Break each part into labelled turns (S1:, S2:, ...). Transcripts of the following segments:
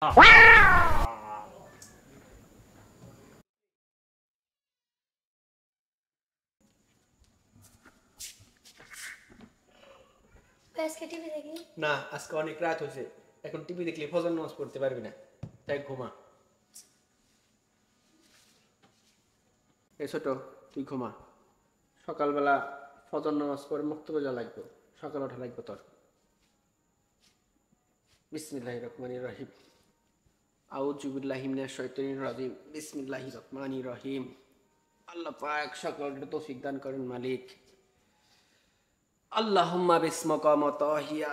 S1: না, আজকে অনেক রাত হয়েছে, এখন টিভি দেখলে ফজর নামাজ পড়তে পারবি না, তাই ঘুমা। এই ছোট, তুই ঘুমা, সকালবেলা ফজর নামাজ পড়ে মুক্তরোজা লাগবে, সকাল ওঠা লাগবে তোর। বিসমিল্লাহির রহমানির রহিম। আউযু বিল্লাহি মিনাশ শাইতানির রাজিম। বিসমিল্লাহির রহমানির রহিম। আল্লাহ পাক সকলকে তৌফিক দান করেন মালিক। আল্লাহুম্মা বিসমিকা মাতাহিয়া,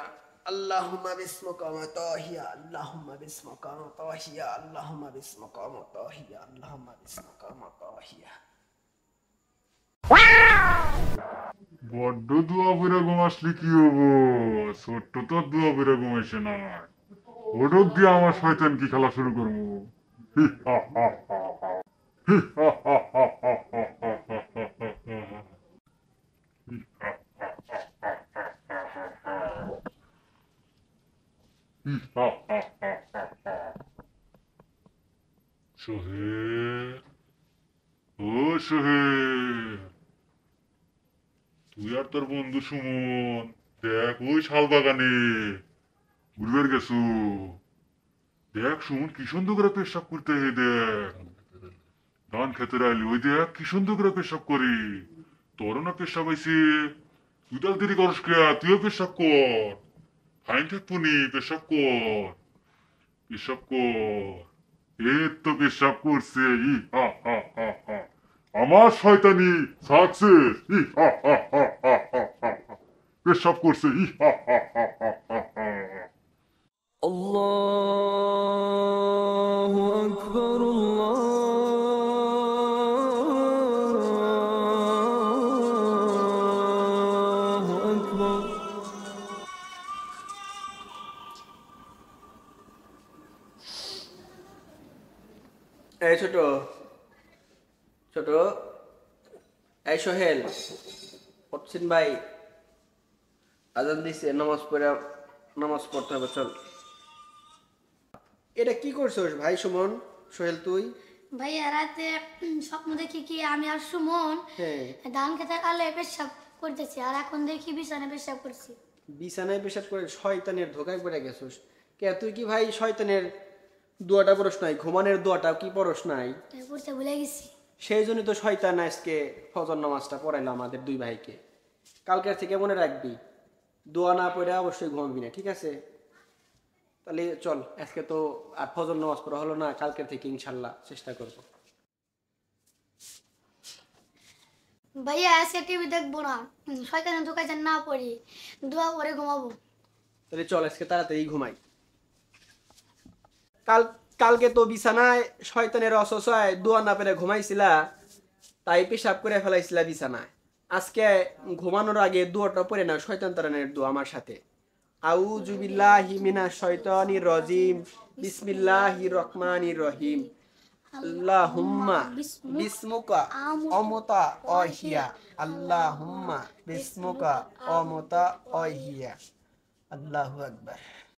S1: আল্লাহুম্মা বিসমিকা মাতাহিয়া, আল্লাহুম্মা বিসমিকা মাতাহিয়া, আল্লাহুম্মা বিসমিকা মাতাহিয়া, আল্লাহুম্মা বিসমিকা মাতাহিয়া।
S2: বড্ড দোয়া করে ঘুমাসলি কি হবো? ছোট্ট তো দোয়া করে ঘুমাইছে না, ওটক দিয়ে আমার শয়তান কি খেলা শুরু করবো? সোহেল, ও সোহেল, তুই আর তোর বন্ধু সুমন দেখ ওই শাল বাগানে ঘুরবে গেছো। দেখ সুমন কি সুন্দর করে পেশাব করতে, দেখ ধান খেতে আইলি, ওই দেখ কি সুন্দর করে পেশাব করি। তোরও না পেশাব হয়েছে, তুই তো দেরি করস কে? তুইও পেশাব কর, ফাইন থাকবো নি, পেশাব কর, পেশাব কর। এই তো পেশাব করছে, ই হা হা হা হা, আমার শয়তানি সাকসেস, ই হা হা হা হা হা হা, পেশাব করছে, ই হা হা হা হা হা হা।
S3: আল্লাহু আকবার, আল্লাহু আকবার।
S1: এই ছোট, ছোট, এই সোহেল, পড়ছেন ভাই, আজান দিছে, নামাজ পড়তে হবে, চল। এটা কি করছিস ভাই সুমন? সোহেল তুই?
S4: ভাইয়া রাতে স্বপ্ন দেখি কি আমি আর সুমন ধান খেতে কালে পেশাব করতেছি, আর এখন দেখি বিছানায় পেশাব করছি।
S1: বিছানায় পেশাব করে শয়তানের ধোকায় পড়ে গেছিস কে? তুই কি ভাই শয়তানের দোয়াটা পড়স নাই? ঘুমানোর দোয়াটা কি পড়স নাই?
S4: পড়তে ভুলে গেছি।
S1: সেই জন্য তো শয়তান আজকে ফজর নামাজটা পড়াইলো আমাদের দুই ভাইকে। কালকের থেকে মনে রাখবি, দোয়া না পড়ে অবশ্যই ঘুমাবি না, ঠিক আছে? তাহলে চল, আজকে তো আর ফজর নামাজ পড়া হলো না, কালকের থেকে ইনশাল্লাহ চেষ্টা করব।
S4: ভাইয়া আজকে টিভি দেখবো না, শয়তানের ধোকায় যেন না পড়ি, দোয়া করে ঘুমাবো।
S1: তাহলে চল আজকে তাড়াতাড়ি ঘুমাই। কালকে তো বিছানায় শয়তানের অসহায় দোয়া না পেরে ঘুমাইছিলা, তাই পেশাব করে ফেলাইছিলা বিছানায়। আজকে ঘুমানোর আগে দোয়াটা পড়ে না, শয়তান তাড়ানোর দোয়া আমার সাথে। আউযু বিল্লাহি মিনাশ শাইতানির রাজিম। বিসমিল্লাহির রহমানির রহিম। আল্লাহুম্মা বিসমুকা অমতা অহিয়া, আল্লাহুম্মা বিসমুকা অমতা অহিয়া। আল্লাহু আকবার।